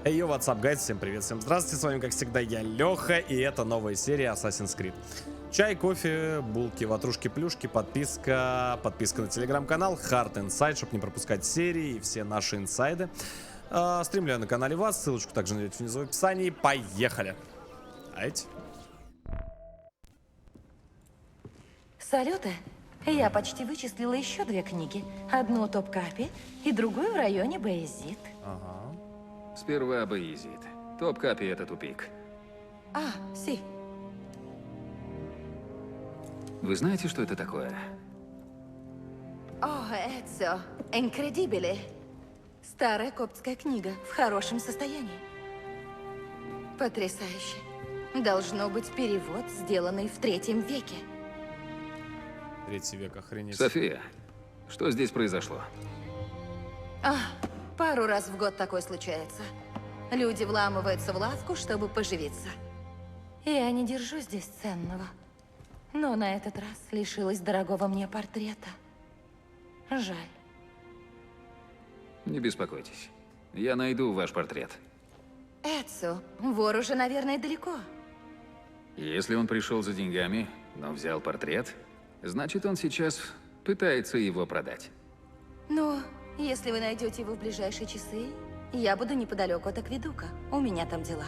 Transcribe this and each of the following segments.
Эй, йо, what's up, guys? Всем привет, всем здравствуйте, с вами, как всегда, я, Леха, и это новая серия Assassin's Creed. Чай, кофе, булки, ватрушки, плюшки, подписка на телеграм-канал Hard Inside, чтобы не пропускать серии и все наши инсайды. Стримлю я на канале вас, ссылочку также найдете внизу в описании. Поехали! Салюты. Я почти вычислила еще две книги. Одну Топкапи и другую в районе Баязид. Ага. Сперва Баязид. Топкапи — это тупик. Си. Вы знаете, что это такое? О, Эцио. Инкредибили. Старая коптская книга в хорошем состоянии. Потрясающе. Должно быть перевод, сделанный в 3 веке. 3 век, охренеть. София, что здесь произошло? Пару раз в год такое случается. Люди вламываются в лавку, чтобы поживиться. Я не держу здесь ценного. Но на этот раз лишилась дорогого мне портрета. Жаль. Не беспокойтесь. Я найду ваш портрет. Эцио, вор уже, наверное, далеко. Если он пришел за деньгами, но взял портрет, значит, он сейчас пытается его продать. Но если вы найдете его в ближайшие часы, я буду неподалеку от Акведука. У меня там дела.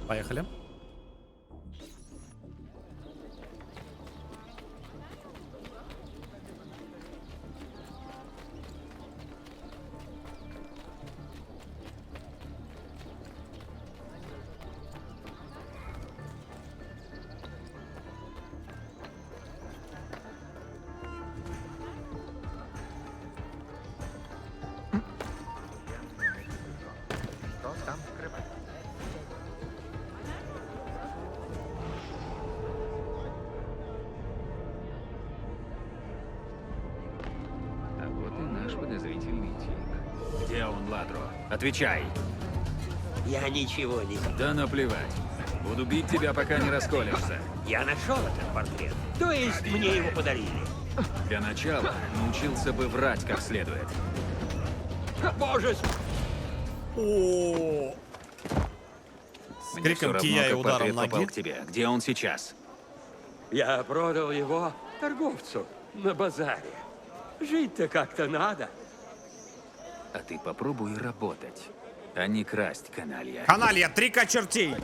Поехали. А вот и наш подозрительный тип. Где он, Ладро? Отвечай! Я ничего не знаю. Да наплевать. Буду бить тебя, пока не расколешься. Я нашел этот портрет. То есть мне его подарили. Для начала научился бы врать как следует. Боже! О, с Мне криком всё равно, кия и как ударом портрет попал ноги. к тебе. Где он сейчас? Я продал его торговцу на базаре. Жить-то как-то надо. А ты попробуй работать, а не красть, каналья. Каналья, 3К чертей!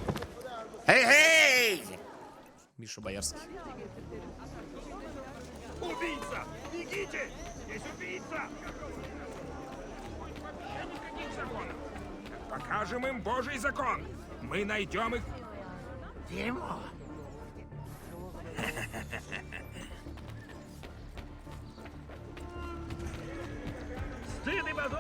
Эй-эй! Миша Боярский. Убийца! Бегите! Здесь убийца! Никаких законов. Покажем им Божий закон. Мы найдем их. Дерьмо. Стыд и позор!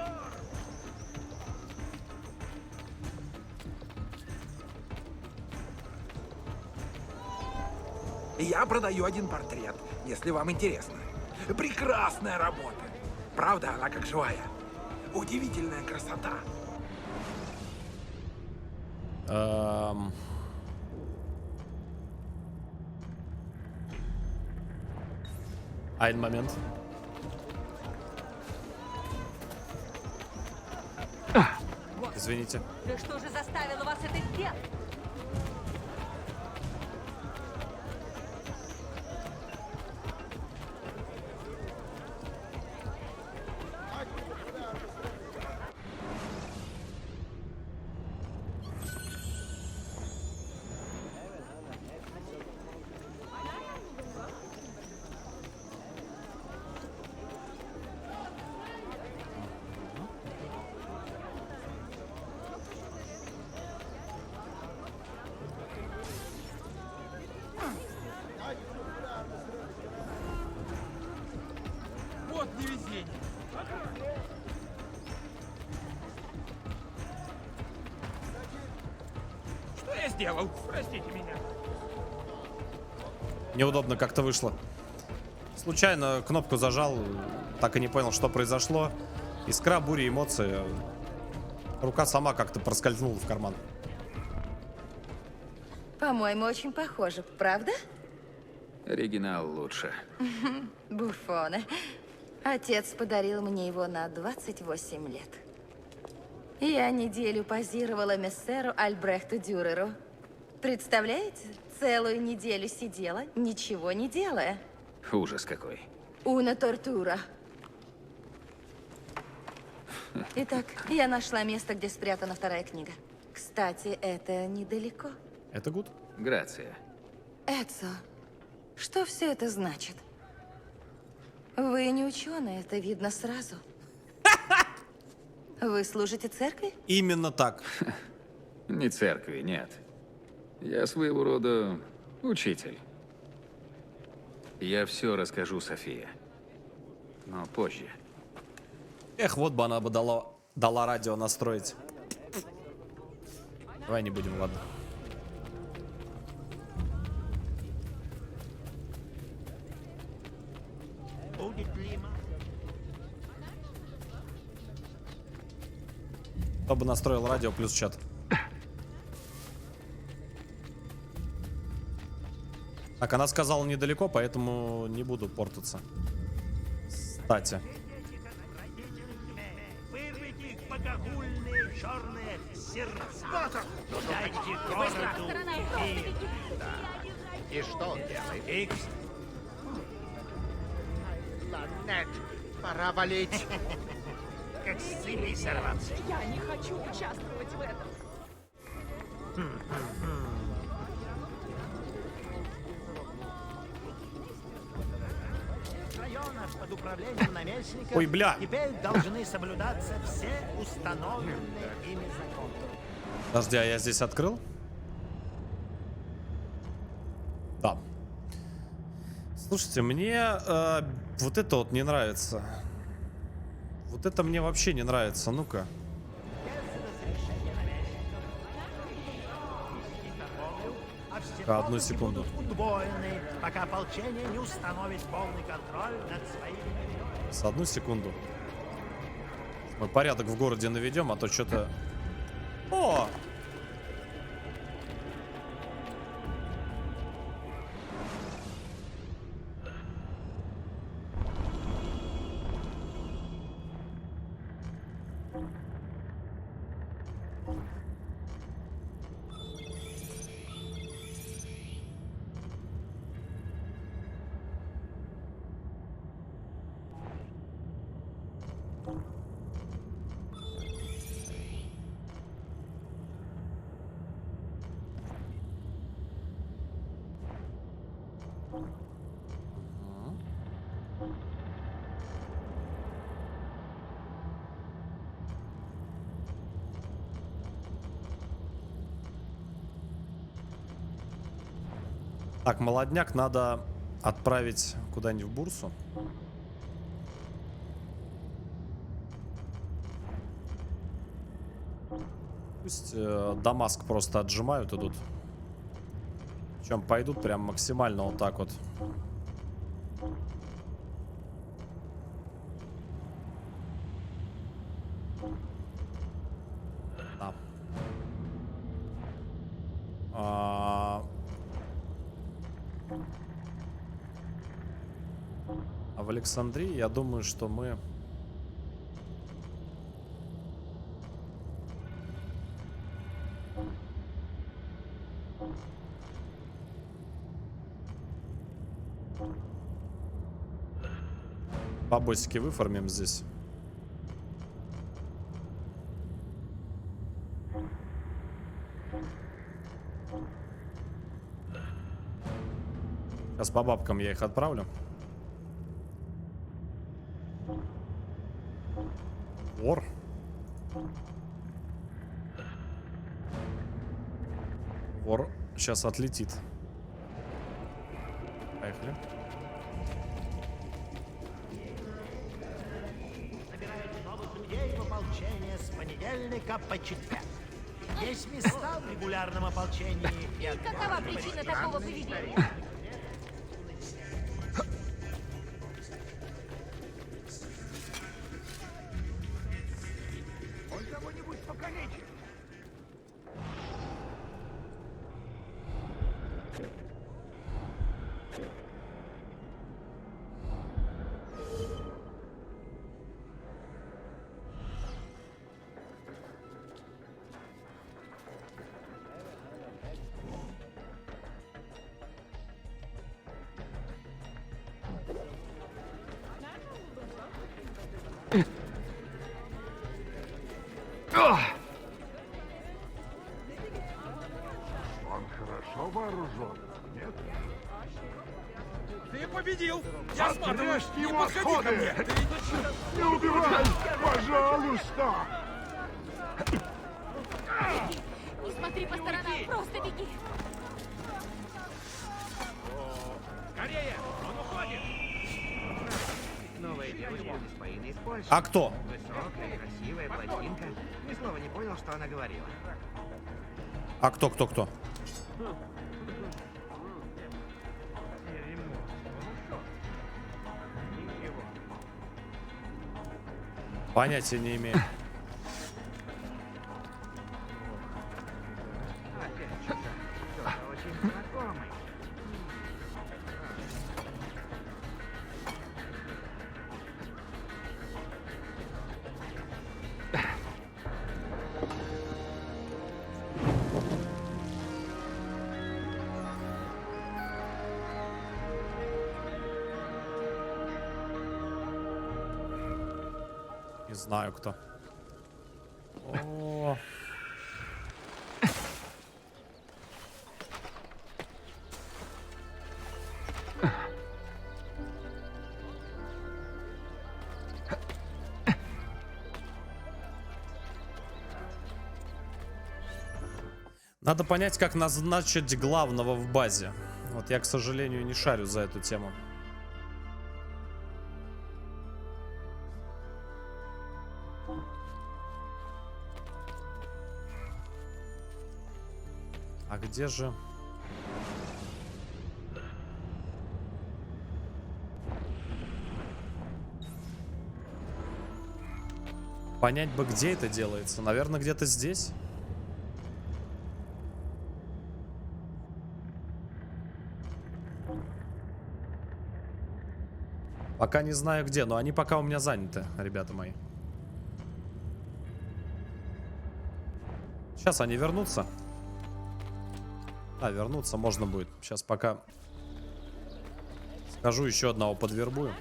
Я продаю один портрет, если вам интересно. Прекрасная работа. Правда, она как живая. Удивительная красота. Один момент. Извините. Да что же заставило вас это сделать? Вот невезение. Что я сделал? Простите меня. Неудобно как-то вышло. Случайно кнопку зажал, так и не понял, что произошло. Искра, буря, эмоции. Рука сама как-то проскользнула в карман. По-моему, очень похоже, правда? Оригинал лучше. Буфоны. Отец подарил мне его на 28 лет. Я неделю позировала мессеру Альбрехту Дюреру. Представляете? Целую неделю сидела, ничего не делая. Ужас какой. Уна тортура. Итак, я нашла место, где спрятана вторая книга. Кстати, это недалеко. Это гуд? Грация. Эцо, что все это значит? Вы не ученый, это видно сразу. Вы служите церкви? Именно так. Не церкви, нет. Я своего рода учитель. Я все расскажу, София. Но позже. Эх, вот бы она бы дала радио настроить. Давай не будем, ладно. Будет ли Кто бы настроил радио плюс чат. Так, она сказала недалеко, поэтому не буду портаться. Кстати. вырвите их богохульные черные сердца? Дайте городу мир. И что он делает? Икс, Ланет, пора валить. как с цепи сорваться. Я не хочу участвовать в этом. Районов под управлением наместника Ой, бля. теперь должны соблюдаться все установленные ими законы. Подожди, а я здесь открыл? Да. Слушайте, мне вот это вот не нравится. Вот это мне вообще не нравится. Ну-ка. А все Одну помощи секунду. будут удвоены, пока ополчение не установит полный контроль над своими территориями. С одну секунду. Мы порядок в городе наведем, а то что-то... О! Так, молодняк надо отправить куда-нибудь в бурсу. Пусть Дамаск просто отжимают, идут. Причем пойдут прям максимально вот так вот. Да. А в Александрии, я думаю, что мы... бабосики выформим здесь. Сейчас по бабкам я их отправлю. Вор. Вор сейчас отлетит. Поехали. Собирайте новых людей в ополчение с понедельника по четверг. Есть места в регулярном ополчении. И какова причина такого поведения? Он кого-нибудь покалечит. Он хорошо вооружен, нет? Ты победил! Я сматываю! Отрежьте Не его подходи ко отходы! мне! Не убивай! Пожалуйста! Не смотри по сторонам, просто беги. Скорее! Он уходит! Новая девочка из Паины из Польши. А кто? Высокая, красивая, блондинка. Ни слова не понял, что она говорила. А кто? Понятия не имею. Опять кто-то очень знакомый. Не знаю кто. О. Надо понять, как назначить главного в базе. Вот я, к сожалению, не шарю за эту тему. А где же... Понять бы, где это делается. Наверное, где-то здесь. Пока не знаю где, но они пока у меня заняты, ребята мои. Сейчас они вернутся. А, вернуться можно будет. Сейчас пока скажу, еще одного подвербую.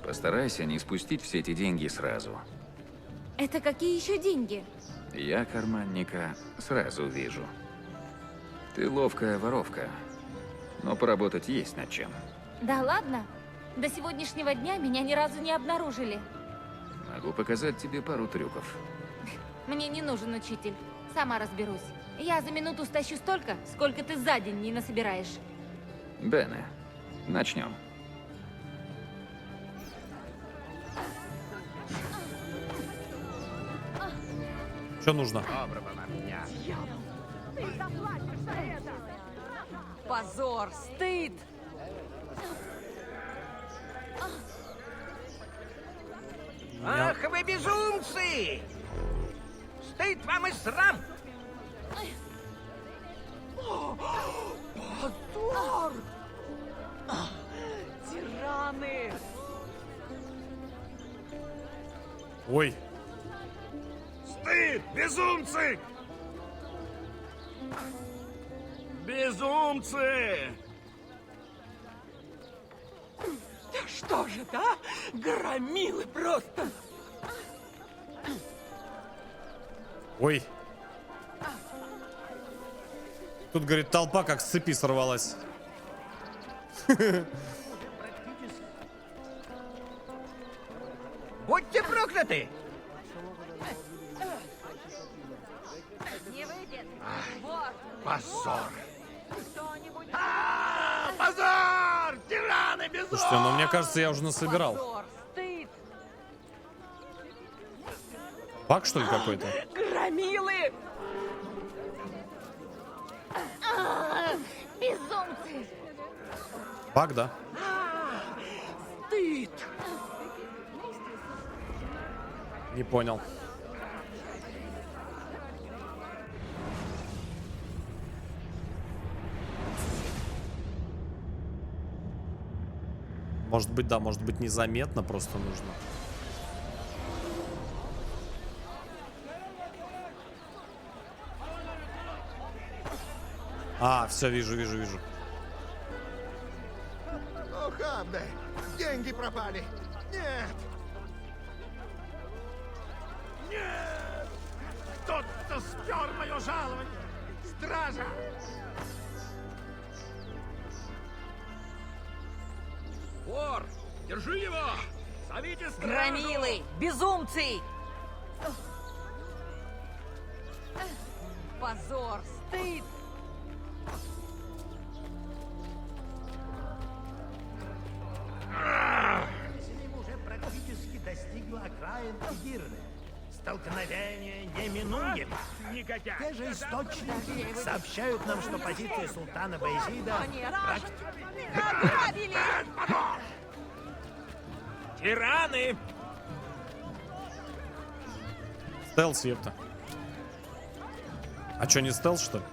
Постарайся не спустить все эти деньги сразу. Это какие еще деньги? Я карманника сразу вижу. Ты ловкая воровка, но поработать есть над чем. Да ладно? До сегодняшнего дня меня ни разу не обнаружили. Могу показать тебе пару трюков. Мне не нужен учитель. Сама разберусь. Я за минуту стащу столько, сколько ты за день не насобираешь. Бене, начнем. Что нужно? Доброго вам дня. Позор, стыд! Ах, вы безумцы! Стыд вам и срам! Позор! Тираны! Ой, Стыд! Безумцы! Безумцы! Что же это, а? Громилы просто! ой. Тут, говорит, толпа как с цепи сорвалась. Будьте прокляты! Не выйдет. Позор! Позор! Тираны безумцы! Слушайте, ну мне кажется, я уже насобирал. Позор, стыд! Баг, что ли, какой-то? Громилы! Безумцы! Баг, да? Стыд! Не понял. Может быть, да, может быть, незаметно просто нужно. А, все, вижу. О, Ханне, деньги пропали. Нет! Нет! Кто-то спер мое жалование! Стража! Вор! Держи его! Зовите стражу! Громилы! Безумцы! Позор! Стыд! Селим уже практически достигла окраин Эдирны. Столкновение неминуемо. Негодяй! Те же источники сообщают нам, что позиции султана Баязида Ограбили! Тираны! Стелс, ёпта. А чё, не стелс, что ли?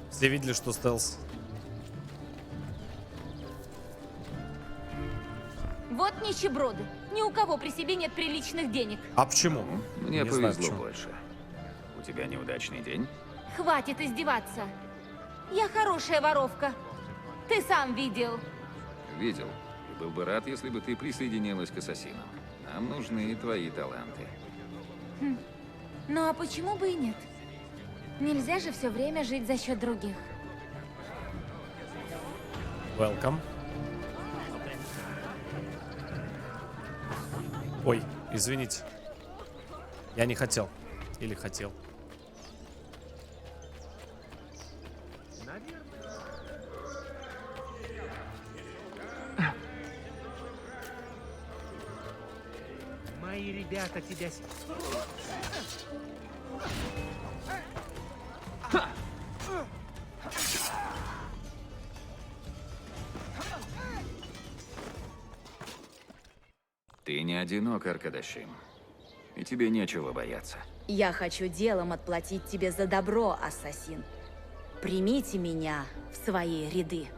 Все видели, что стелс. Вот нищеброды. Ни у кого при себе нет приличных денег. А почему? Мне Не знаю, повезло почему. больше. У тебя неудачный день? Хватит издеваться. Я хорошая воровка. Ты сам видел. Видел. И был бы рад, если бы ты присоединилась к ассасинам. Нам нужны твои таланты. Ну а почему бы и нет? Нельзя же все время жить за счет других. Welcome. Ой, извините. Я не хотел. Или хотел. Мои ребята тебя... Ты не одинок, Аркадашим. И тебе нечего бояться. Я хочу делом отплатить тебе за добро, ассасин. Примите меня в свои ряды.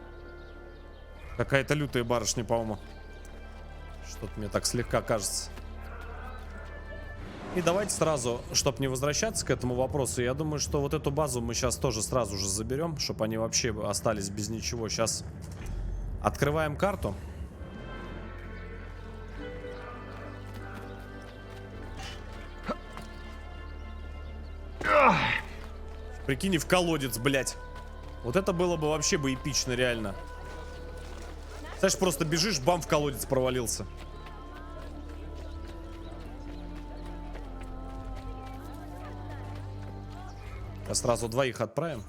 Какая-то лютая барышня, по-моему. Что-то мне так слегка кажется. И давайте сразу, чтобы не возвращаться к этому вопросу, я думаю, что вот эту базу мы сейчас тоже сразу же заберем, чтобы они вообще остались без ничего. Сейчас открываем карту. Прикинь, в колодец, блядь. Вот это было бы вообще бы эпично, реально. Знаешь, просто бежишь, бам, в колодец провалился. А сразу двоих отправим.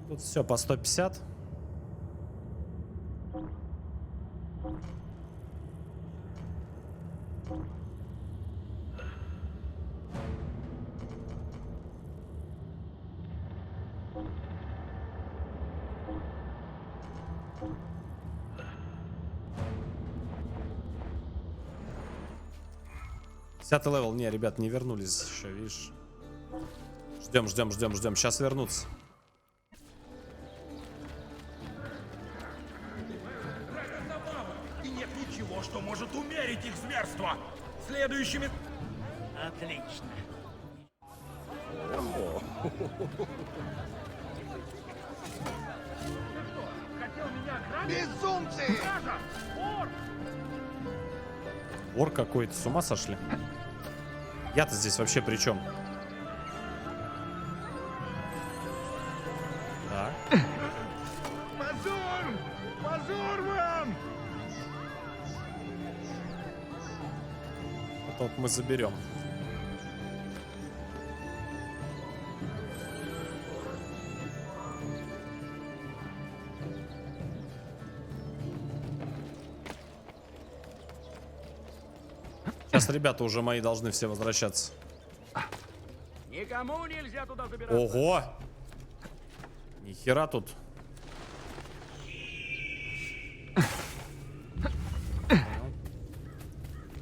Тут все по 150. Десятый левел. Не, ребят, не вернулись еще, видишь. Ждем. Сейчас вернутся. И нет ничего, что может умерить их зверство. Следующими... Отлично. Безумцы! Вор какой-то, с ума сошли? Я-то здесь вообще при чем? Так. Позор! Позор вам! Это вот мы заберем. Сейчас ребята уже мои должны все возвращаться. Никому нельзя туда забираться. Ого! Нихера тут.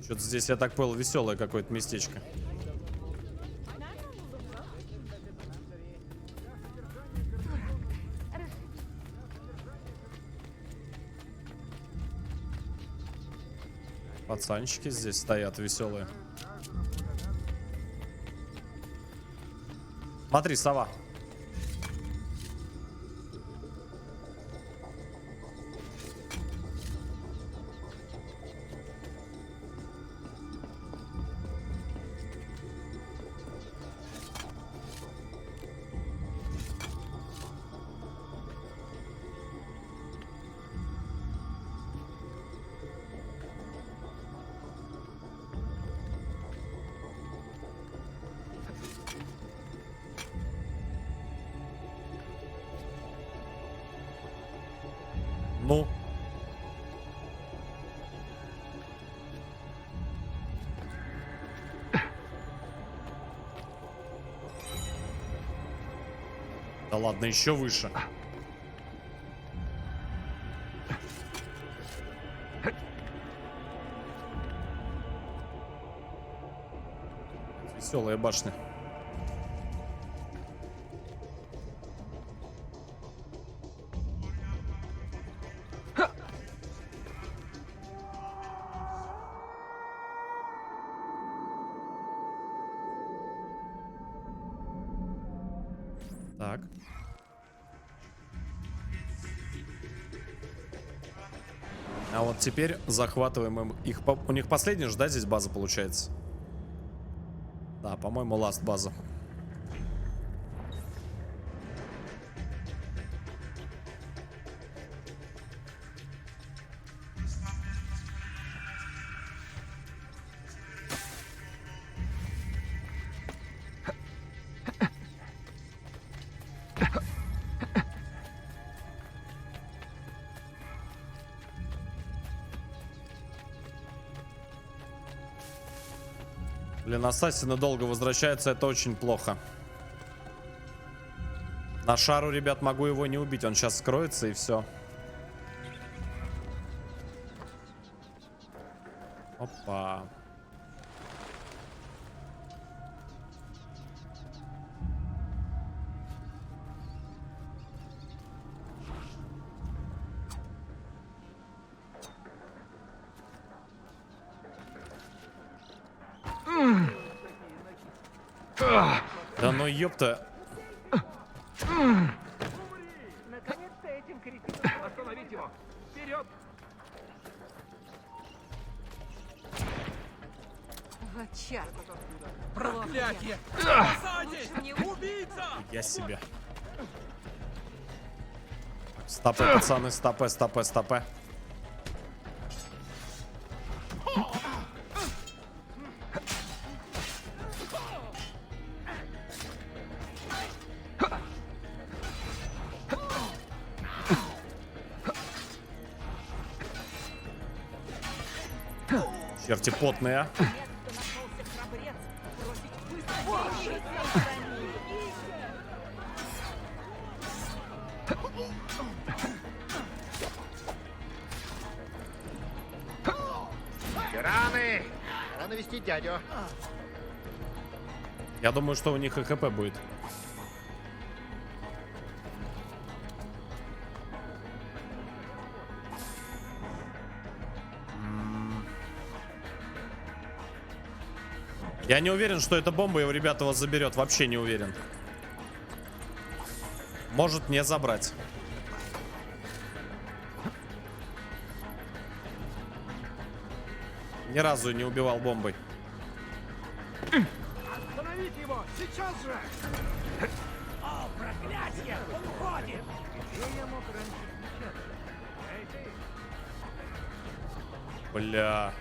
Что-то здесь, я так понял, веселое какое-то местечко. Пацанчики здесь стоят веселые. Смотри, сова. Ну. Да ладно, еще выше. Веселая башня. Так. А вот теперь захватываем их. У них последняя же, да, здесь база получается? Да, по-моему, ласт база. Блин, ассасины долго возвращаются, это очень плохо. На шару, ребят, могу его не убить, он сейчас скроется и все. Опа. Да ну ёпта. Наконец-то этим кретином остановить его. Вперед! Вот черт. Проклятие! Спасайтесь! Убийца! Я себе. Стопэ, пацаны, стопэ, стопэ, стопэ. Черти потные, а. Тираны! Пора навестить дядю. Я думаю, что у них и ХП будет. Я не уверен, что эта бомба его, ребята, вас заберет. Вообще не уверен. Может не забрать. Ни разу не убивал бомбой. Остановите его! Сейчас же! О, проклятие! Он уходит! Где я мог раньше встречаться? Эй, ты! Бля.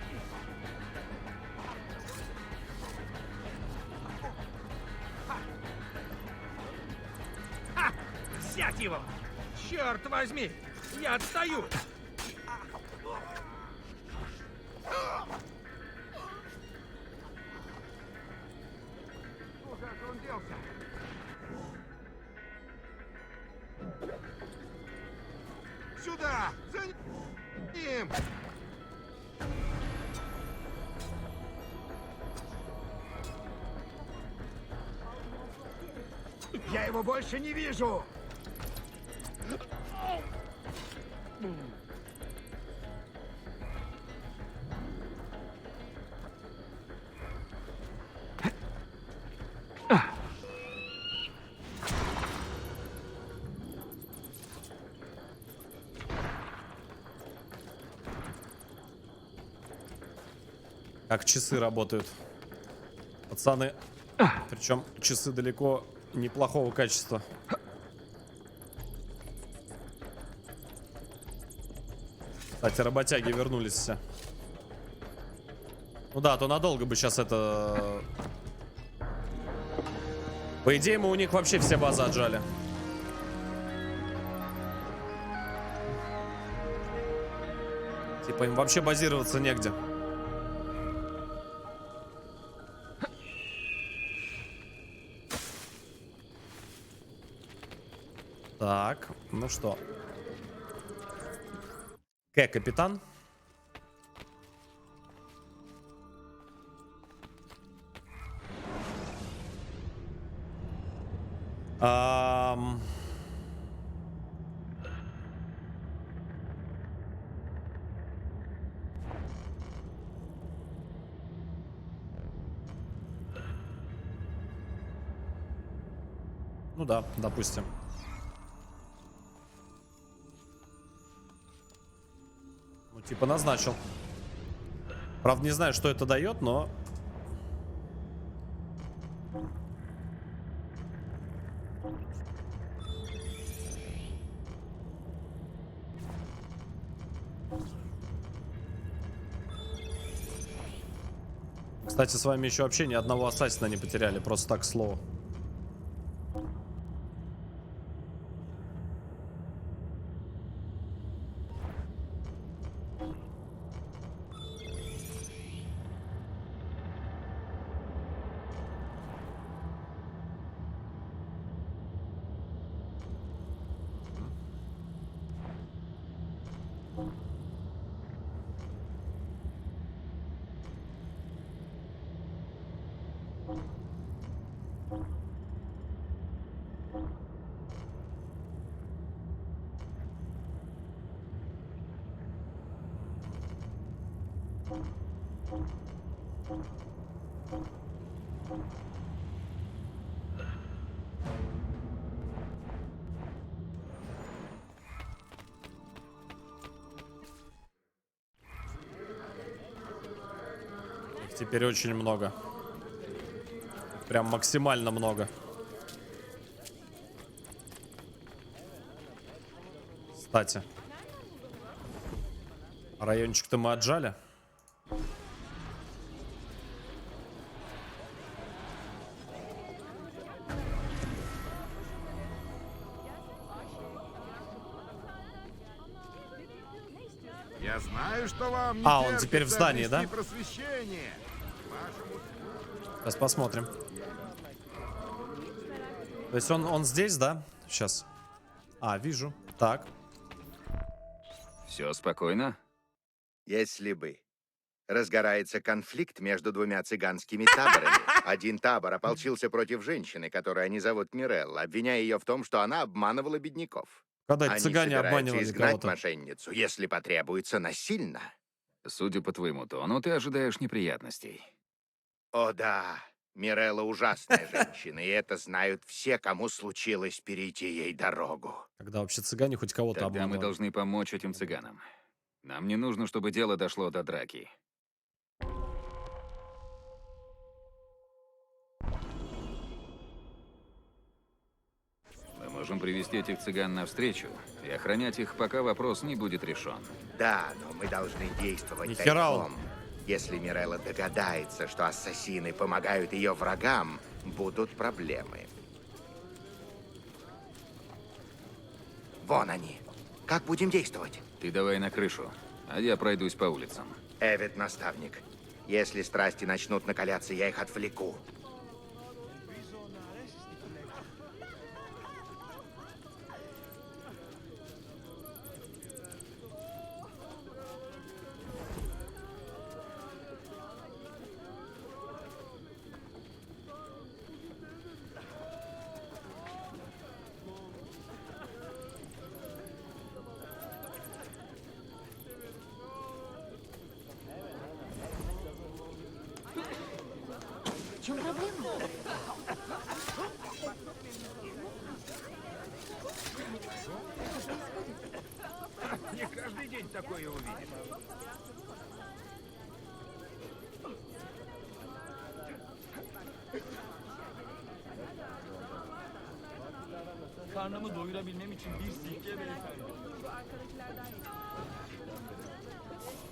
Взять его! Черт возьми! Я отстаю! Куда же он делся? Сюда! За ним! Я его больше не вижу! Как часы работают. Пацаны. Причем часы далеко неплохого качества. Кстати, работяги вернулись все. Ну да, то надолго бы сейчас это... По идее, мы у них вообще все базы отжали. Типа им вообще базироваться негде. Так, ну что. Капитан. Ну да, допустим. Ну, типа назначил. Правда, не знаю, что это дает, но... Кстати, с вами еще вообще ни одного ассасина не потеряли. Просто так, к слову. Их теперь очень много. Прям максимально много. Кстати. Райончик-то мы отжали. Я знаю, что вам не он теперь в здании, да? Просвещение. Вашему... Сейчас посмотрим. То есть он здесь, да? Сейчас. Вижу. Так. Все спокойно? Если бы. Разгорается конфликт между двумя цыганскими таборами. Один табор ополчился против женщины, которую они зовут Мирелла, обвиняя ее в том, что она обманывала бедняков. Когда Они цыгане собираются обманывали изгнать кого-то. мошенницу, если потребуется, насильно. Судя по твоему тону, ты ожидаешь неприятностей. О да, Мирелла ужасная женщина, и это знают все, кому случилось перейти ей дорогу. Когда вообще цыгане хоть кого-то Тогда мы обманывали. должны помочь этим цыганам. Нам не нужно, чтобы дело дошло до драки. Мы можем привести этих цыган навстречу и охранять их, пока вопрос не будет решен. Да, но мы должны действовать Нихера он. тайком. Если Мирелла догадается, что ассасины помогают ее врагам, будут проблемы. Вон они. Как будем действовать? Ты давай на крышу, а я пройдусь по улицам. Эвид, наставник. Если страсти начнут накаляться, я их отвлеку. чем проблема? Не каждый день такое увидишь. Karnımı doyurabilmem için bir sirke beyefendi.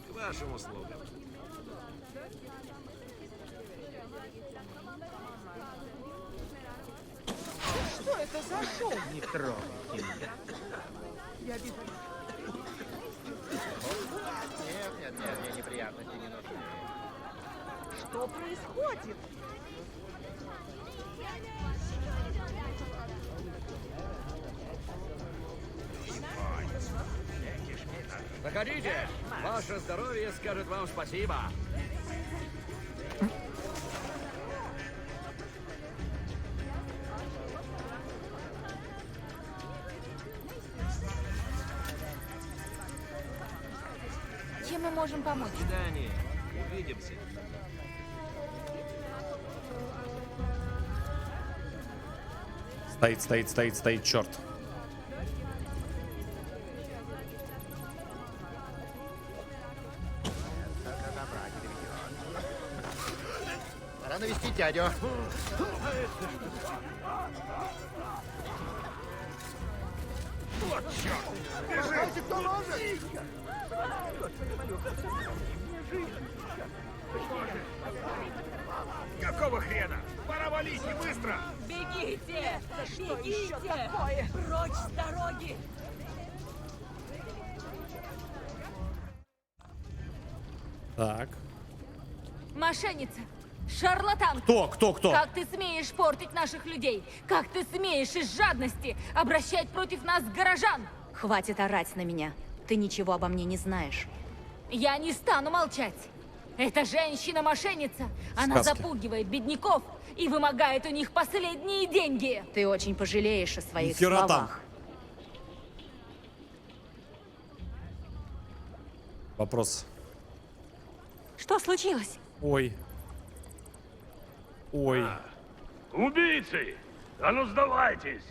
К вашим услугам. Что это за шум? Не трогайте меня. Я без... Нет, мне неприятности не нужны. Что происходит? Заходите! Ваше здоровье скажет вам спасибо. Чем мы можем помочь? До свидания. Увидимся. Стоит, черт. Пора навестить дядю. Вот черт! Бежите, кто может! Какого хрена? Пора валить, и быстро! Бегите! Бегите! Прочь с дороги! Так. Мошенница! Шарлатан! Кто? Как ты смеешь портить наших людей? Как ты смеешь из жадности обращать против нас горожан? Хватит орать на меня. Ты ничего обо мне не знаешь. Я не стану молчать. Эта женщина-мошенница. Она Сказки. запугивает бедняков и вымогает у них последние деньги. Ты очень пожалеешь о своих Нихера там. словах. Вопрос. Что случилось? Ой. Убийцы! А ну сдавайтесь!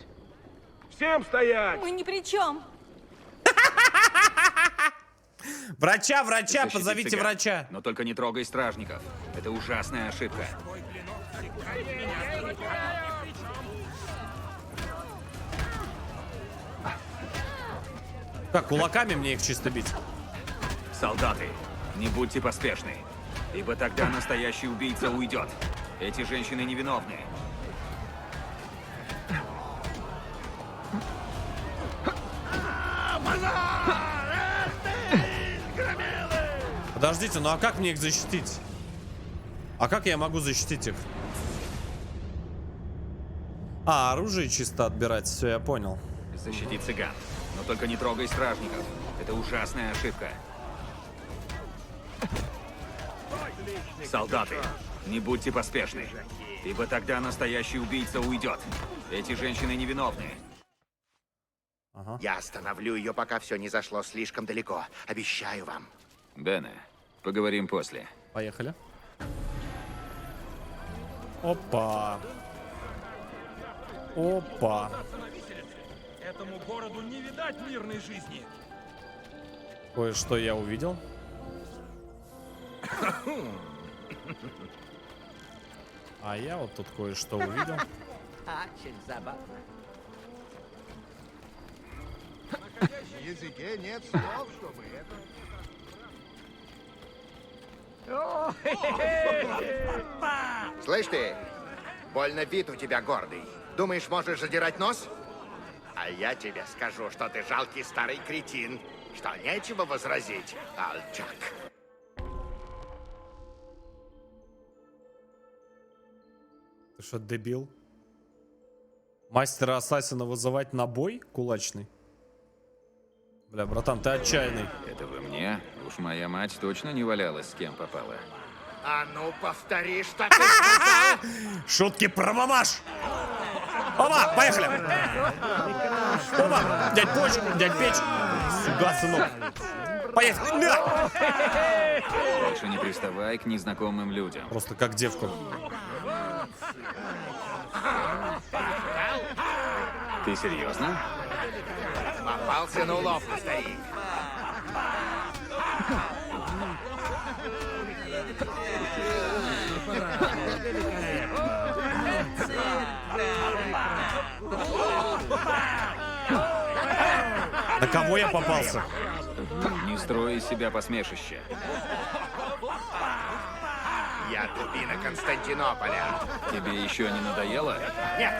Всем стоять! Мы ни при чем. Врача, Защити позовите цыган. врача. Но только не трогай стражников. Это ужасная ошибка. Как, кулаками мне их чисто бить? Солдаты, не будьте поспешны, ибо тогда настоящий убийца уйдет. Эти женщины невиновны. Подождите, ну а как мне их защитить? А как я могу защитить их? А, оружие чисто отбирать, все, я понял. Защити цыган, но только не трогай стражников. Это ужасная ошибка. Солдаты, не будьте поспешны, ибо тогда настоящий убийца уйдет. Эти женщины невиновны. Ага. Я остановлю ее, пока все не зашло слишком далеко. Обещаю вам. Бене, поговорим после. Поехали. Опа. Опа. Этому городу не видать мирной жизни. Кое-что я увидел. А я вот тут кое-что увидел. Очень забавно. В языке нет слов, чтобы это... Слышь ты, больно вид у тебя гордый. Думаешь, можешь задирать нос? А я тебе скажу, что ты жалкий старый кретин, что нечего возразить, Алчак. Ты что, дебил? Мастера Ассасина вызывать на бой кулачный? Бля, братан, ты отчаянный. Это вы мне? Уж моя мать точно не валялась, с кем попала. А ну, повтори, что ты сказал! Шутки про мамаш! Оба, поехали! Оба, дядь Поч, дядь Печ. Сюда, сынок. Поехали! Да! Больше не приставай к незнакомым людям. Просто как девку. Ты серьезно? Попался на уловку, старик. На кого я попался? Не строй из себя посмешище. Я дубина Константинополя. Тебе еще не надоело? Нет.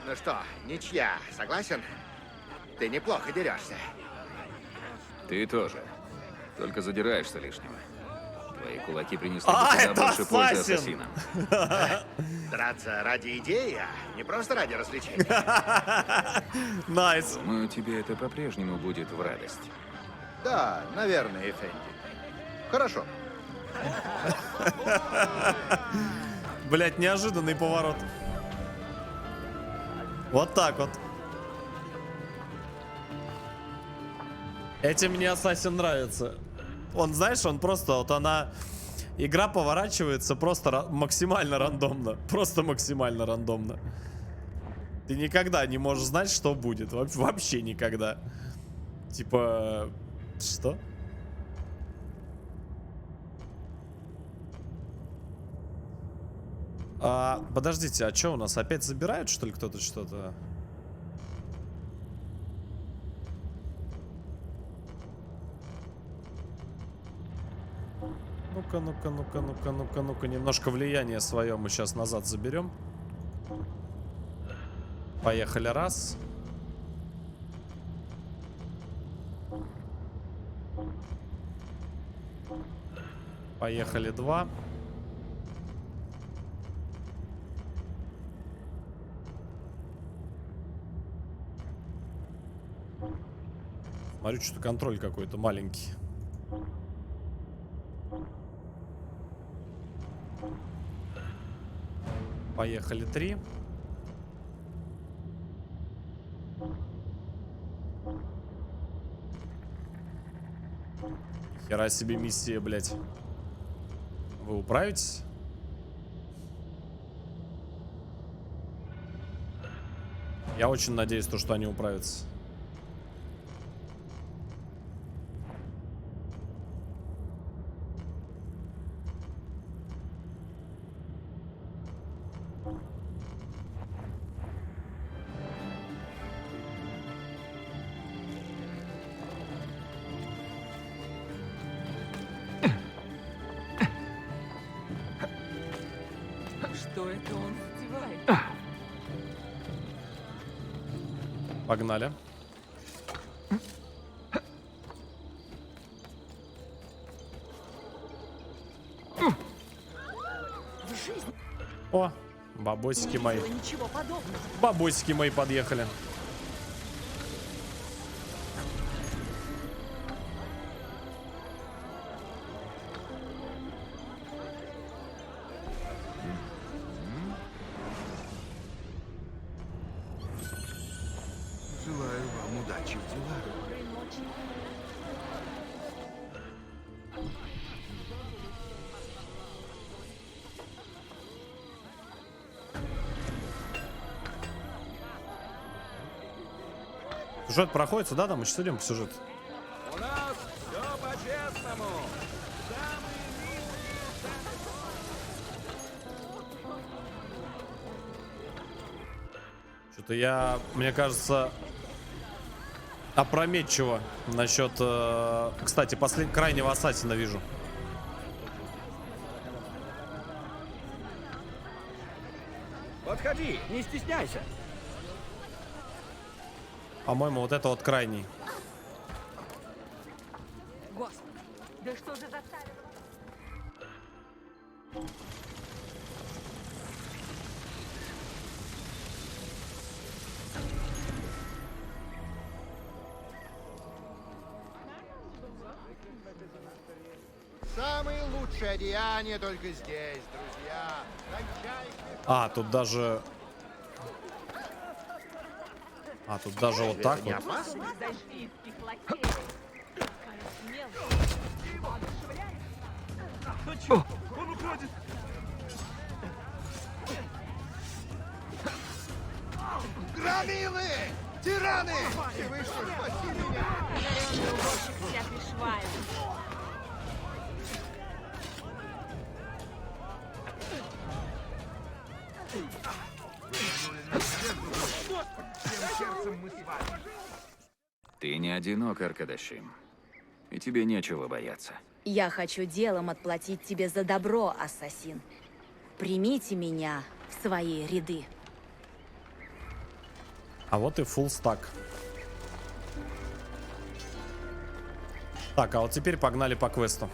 Ну что, ничья, согласен? Ты неплохо дерешься. Ты тоже. Только задираешься лишнего. Твои кулаки принесли бы куда это больше пользы Ассасин! ассасинам. Драться ради идеи, а не просто ради развлечения. Найс. Думаю, тебе это по-прежнему будет в радость. Да, наверное, Эфенди. Хорошо. Блять, неожиданный поворот. Вот так вот. Этим мне Ассасин нравится. Он, знаешь, он просто, вот она... Игра поворачивается просто максимально рандомно. Просто максимально рандомно. Ты никогда не можешь знать, что будет. Вообще никогда. Типа... Что? Подождите, а что у нас? Опять забирают, что ли, кто-то что-то? Ну-ка, ну-ка, ну-ка, ну-ка, ну-ка, ну-ка. Немножко влияния свое мы сейчас назад заберем. Поехали, раз. Поехали, два. Смотрю, что-то контроль какой-то маленький. Поехали, 3. Хера себе миссия, блядь. Вы управитесь? Я очень надеюсь, что они управятся. Что это он издевается? Погнали. О, бабосики мои. Ничего подобного. Бабосики мои подъехали. Желаю вам удачи в делах. Сюжет проходится, да? Там мы сейчас идем по сюжету. У нас все по-честному. Что-то я, мне кажется, опрометчиво насчет, кстати, крайнего ассасина вижу. Подходи, не стесняйся. По-моему, вот это вот крайний. Господи, да что же заставило? Самые лучшие Лучшее одеяние только здесь, друзья. Кончайте. А, тут даже... А, тут даже вот так не вот. опасно? Он уходит! Громилы! Тираны! Всевышний, спаси меня! Одаренный уборщик вся пришвая. Всем сердцем мы с вами. Ты не одинок, Аркадашим. И тебе нечего бояться. Я хочу делом отплатить тебе за добро, ассасин. Примите меня в свои ряды. А вот и full стак. Так, а вот теперь погнали по квесту.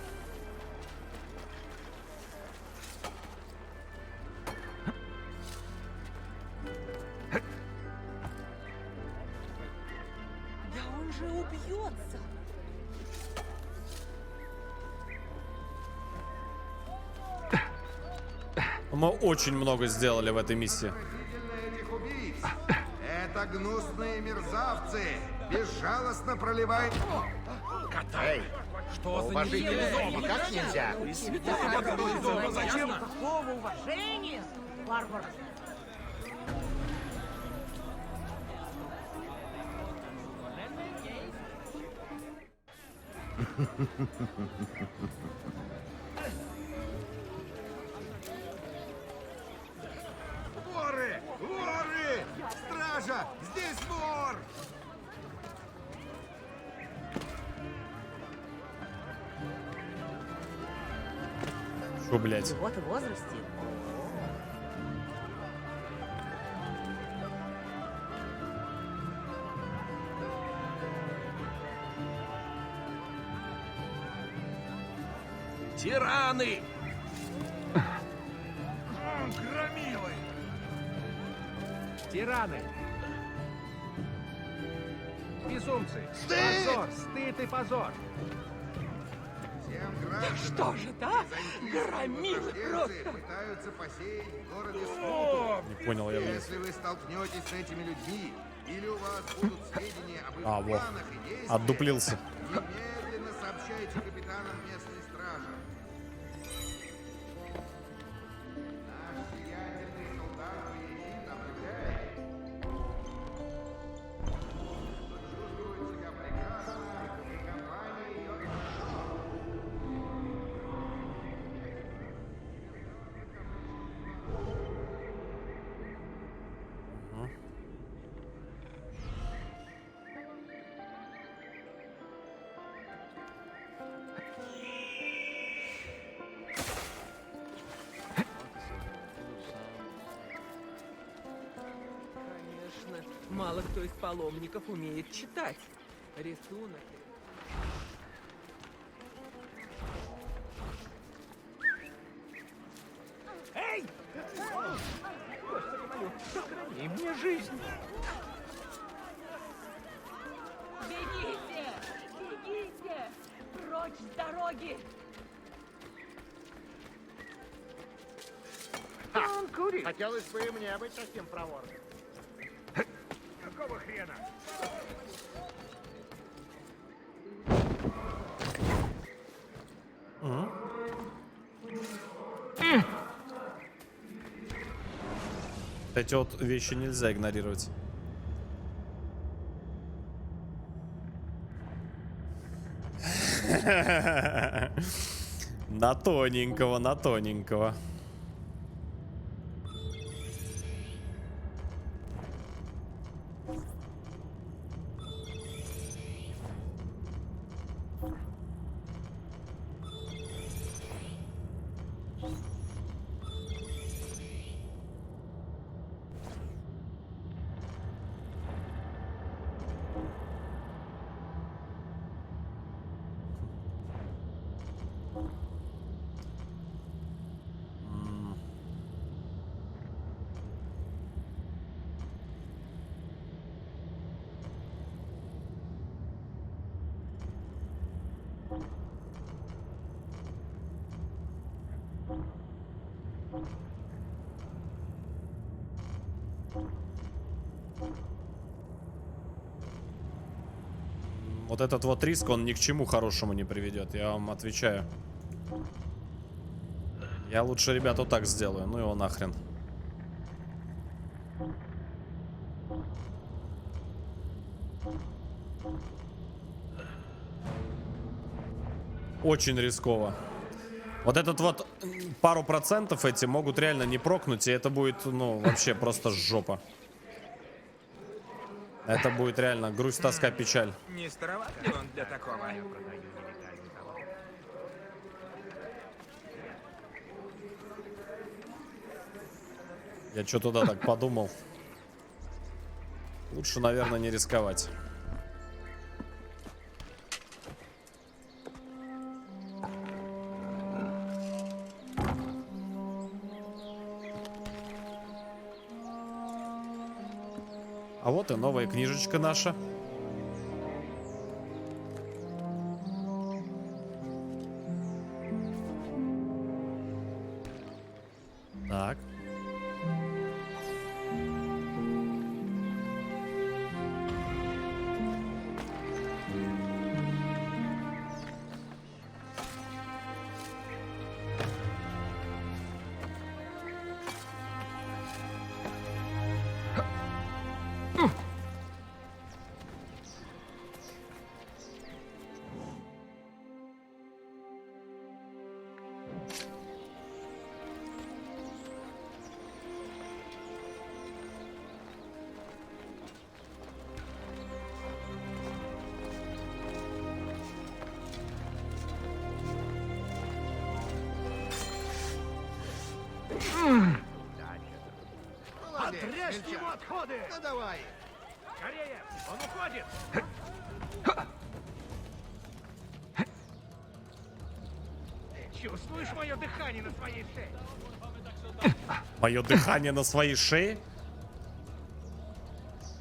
Да он же убьется. Мы очень много сделали в этой миссии. Этих убийц. Это гнусные мерзавцы. Безжалостно проливают... Эй, что уважительно никак нельзя. Зачем такого уважения, Барбара? Воры! Воры! Стража! Здесь вор! Шо, блядь? Вот в возрасте. Тираны! Громилы! Тираны! Безумцы! Стыд! Позор! Стыд и позор! Всем гражданам, Что же это? Громилы возрожденцы пытаются посеять в городе смуту. Не понял я, блядь. Если вы столкнетесь с этими людьми, или у вас будут сведения об их А, вот. планах и действиях, Отдуплился. немедленно сообщайте капитанам местной стражи. Наш сиятельный султан Ваенин объявляет, что чувствует себя прекрасно, и компания идет хорошо. Конечно, мало кто из паломников умеет читать. Рисунок. Эй! Сохрани мне жизнь! Бегите! Бегите! Прочь с дороги! Он курит! Хотелось бы и мне быть таким проворным. Какого хрена? Эти вот вещи нельзя игнорировать. На тоненького, на тоненького. Вот этот вот риск, он ни к чему хорошему не приведет, я вам отвечаю. Я лучше, ребят, вот так сделаю. Ну его нахрен. Очень рисково. Вот этот вот пару процентов эти могут реально не прокнуть, и это будет, ну, вообще просто жопа. Это будет реально грусть, тоска, печаль. Не староват ли он для такого? Я что туда так подумал. Лучше, наверное, не рисковать. А вот и новая книжечка наша. Так. Отрежь ему отходы! Ну давай. Скорее! Он уходит! Чувствуешь мое дыхание на своей шее? Мое дыхание на своей шее?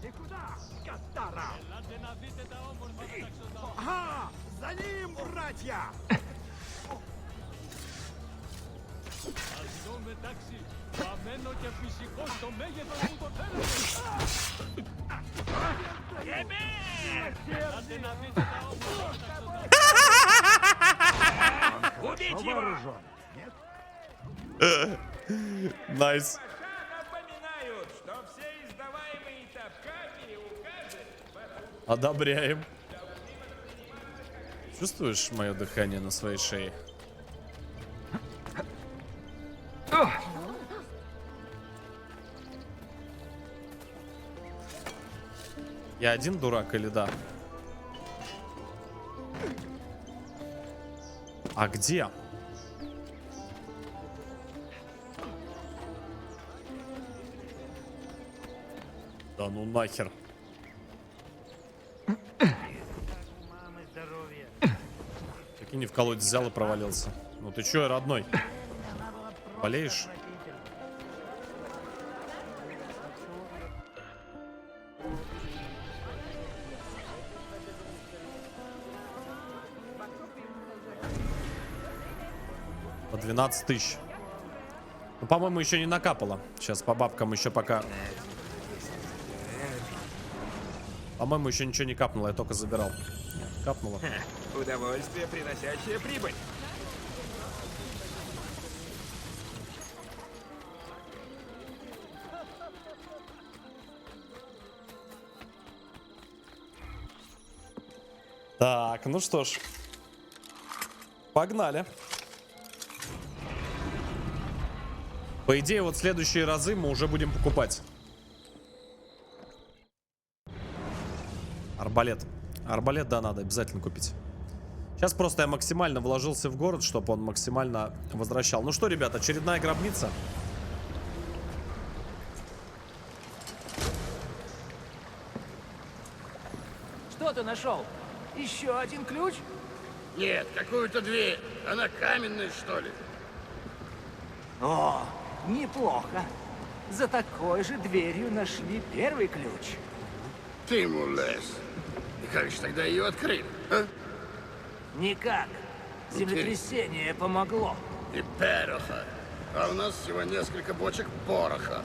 Ты куда, Катара? Ага! За ним, братья! Убить его! Найс. Напоминают, что все издаваемые тапками указы... Одобряем. Чувствуешь мое дыхание на своей шее? Я один дурак или да? А где? Да ну нахер. Мамы здоровья. Таки не в колодец взял и провалился. Ну ты чё, родной? Болеешь? По 12 тысяч. Ну, по-моему, еще не накапало. Сейчас по бабкам еще пока. По-моему, еще ничего не капнуло, я только забирал. Нет, капнуло. Удовольствие, приносящее прибыль. Так, ну что ж. Погнали. По идее, вот следующие разы мы уже будем покупать. Арбалет. Арбалет, да, надо обязательно купить. Сейчас просто я максимально вложился в город, чтобы он максимально возвращал. Ну что, ребят, очередная гробница. Что ты нашел? Еще один ключ? Нет, какую-то дверь. Она каменная, что ли? О, неплохо. За такой же дверью нашли первый ключ. Ты мулес. И как же тогда ее открыли, а? Никак. Землетрясение помогло. И пероха. А у нас всего несколько бочек пороха.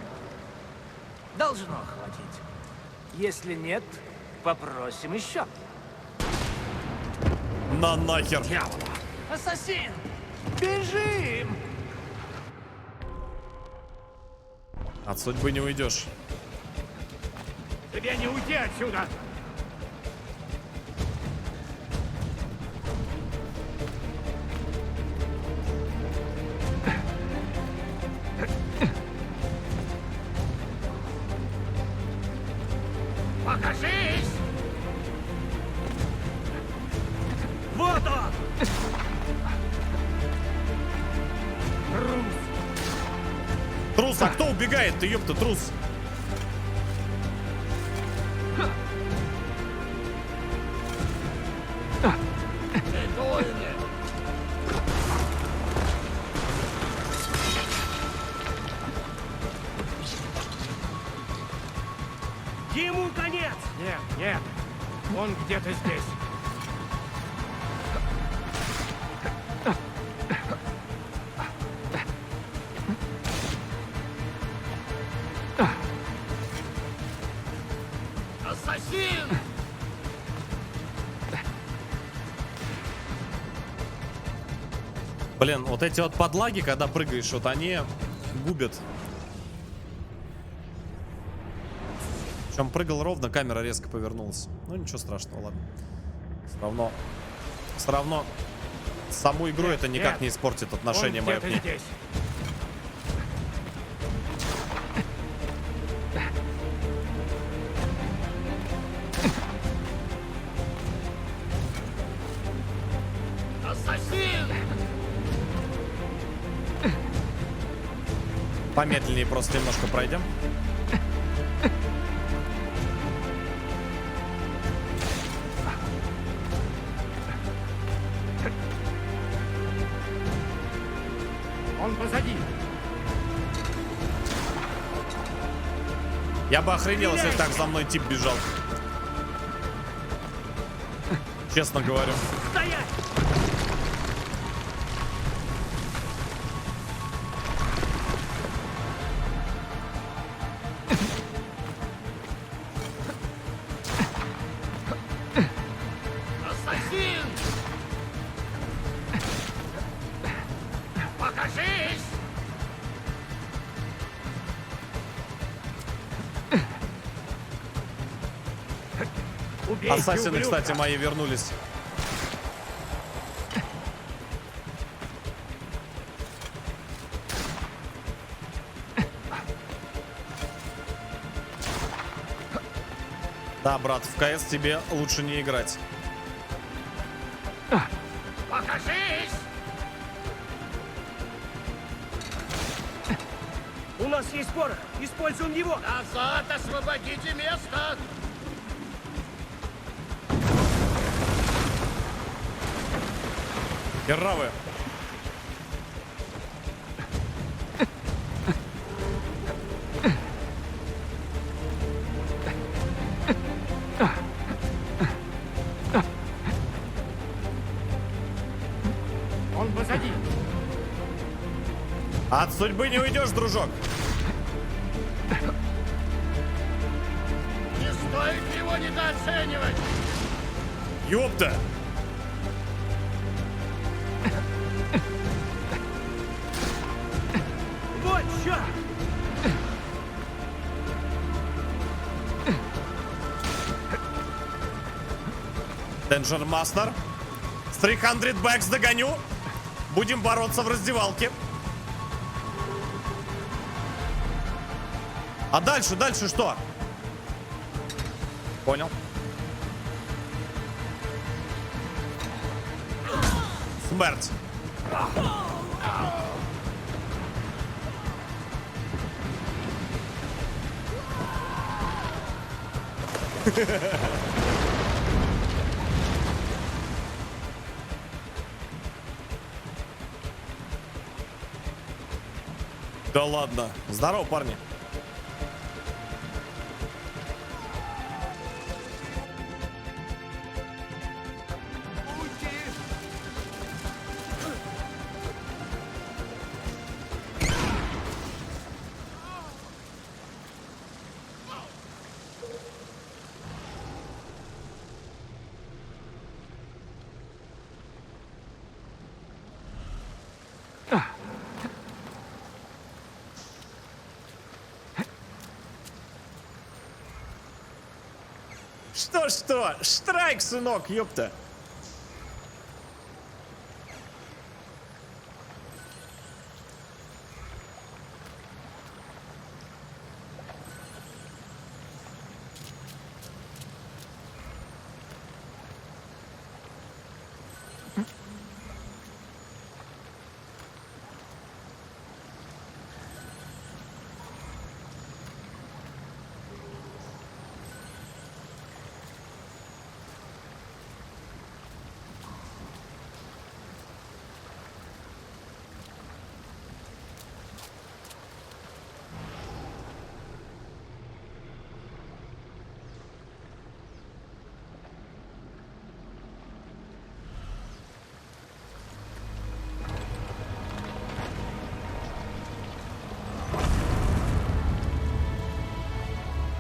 Должно хватить. Если нет, попросим еще. На нахер. Ассасин! Бежим! От судьбы не уйдешь. Тебе не уйти отсюда! Покажись! Вот он! Трус, а кто убегает? Ты, ёпта, трус. Ему конец! Нет, нет. Он где-то здесь. Ассасин! Блин, вот эти вот подлаги, когда прыгаешь, вот они губят. Причем прыгал ровно, камера резко повернулась. Ну ничего страшного, ладно. Все равно саму игру это никак не испортит отношение мое к ней. Здесь. Ассасин! Помедленнее просто немножко пройдем. Он позади. Я бы охренел, если так за мной тип бежал. Честно говорю. Стоять! Ассасин! Покажись! Ассасины, кстати, мои вернулись. Да, брат, в КС тебе лучше не играть. Покажись! У нас есть порох. Используем его. Назад, освободите место! Герравы. Он позади. От судьбы не уйдешь, дружок. Не стоит его недооценивать! Ёпта. Вот чё! Danger Master. С 300 бэкс догоню. Будем бороться в раздевалке. А дальше что? Понял. Смерть. Да ладно. Здорово, парни. Что? Штрайк, сынок, ёпта.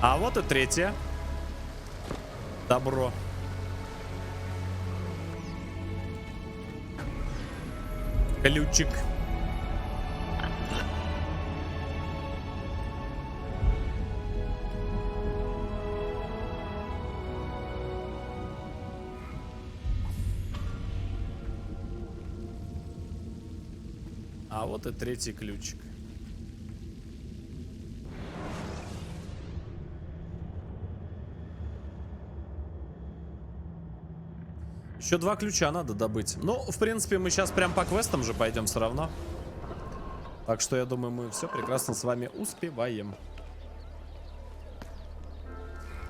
А вот и третье. Добро. Ключик. А вот и третий ключик. Еще 2 ключа надо добыть. Ну, в принципе, мы сейчас прям по квестам же пойдем все равно. Так что я думаю, мы все прекрасно с вами успеваем.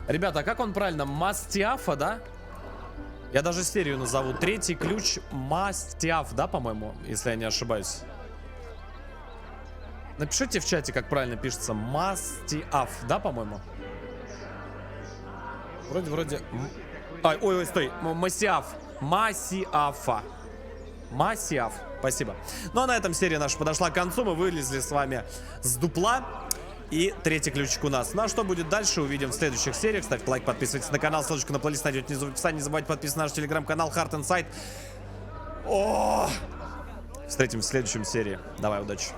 Ребята, а как он правильно? Мастиафа, да? Я даже серию назову. Третий ключ Мастиаф, да, по-моему? Если я не ошибаюсь. Напишите в чате, как правильно пишется. Мастиаф, да, по-моему? Вроде... Ой, стой. Масиаф. Масиафа. Масиаф. Спасибо. Ну а на этом серия наша подошла к концу. Мы вылезли с вами с дупла. И третий ключик у нас. Ну а что будет дальше, увидим в следующих сериях. Ставьте лайк, подписывайтесь на канал. Ссылочку на плейлист найдете внизу в описании. Не забывайте подписываться на наш телеграм-канал Heart and Sight. Встретимся в следующем серии. Давай, удачи.